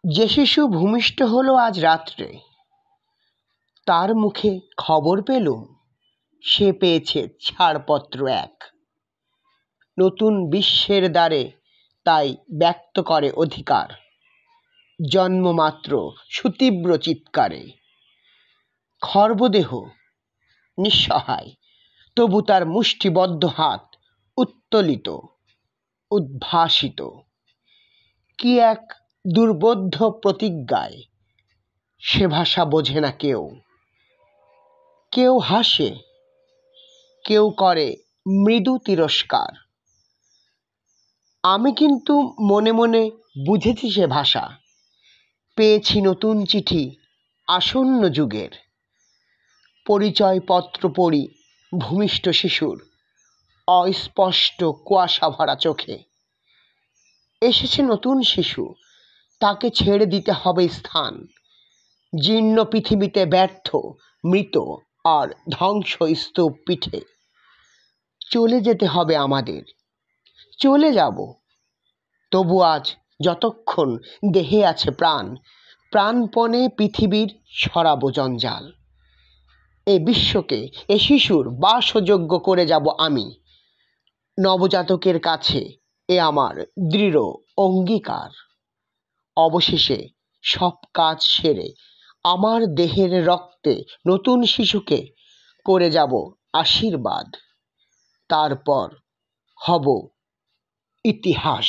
যে শিশু ভূমিষ্ঠ হলো আজ রাত্রে, তার মুখে খবর পেলুম সে পেয়েছে ছাড়পত্র এক। নতুন বিশ্বের দ্বারে তাই ব্যক্ত করে অধিকার, জন্মমাত্র সুতীব্র চিৎকারে। খর্বদেহ নিঃসহায়, তবু তার মুষ্টিবদ্ধ হাত উত্তোলিত, উদ্ভাসিত। কি এক দুর্বোধ্য প্রতিজ্ঞায়! সে ভাষা বোঝে না কেউ। কেউ হাসে, কেউ করে মৃদু তিরস্কার। আমি কিন্তু মনে মনে বুঝেছি সে ভাষা। পেয়েছি নতুন চিঠি আসন্ন যুগের। পরিচয়পত্র পড়ি ভূমিষ্ঠ শিশুর অস্পষ্ট কুয়াশা ভরা চোখে। এসেছে নতুন শিশু, তাকে ছেড়ে দিতে হবে স্থান। জীর্ণ পৃথিবীতে ব্যর্থ, মৃত আর ধ্বংসস্তূপ পিঠে। চলে যেতে হবে আমাদের, চলে যাব। তবু আজ যতক্ষণ দেহে আছে প্রাণ, প্রাণপণে পৃথিবীর সরাবো জঞ্জাল। এ বিশ্বকে এ শিশুর বাসযোগ্য করে যাব আমি। নবজাতকের কাছে এ আমার দৃঢ় অঙ্গীকার। অবশেষে সব কাজ সেরে আমার দেহের রক্তে নতুন শিশুকে করে যাব আশীর্বাদ। তারপর হব ইতিহাস।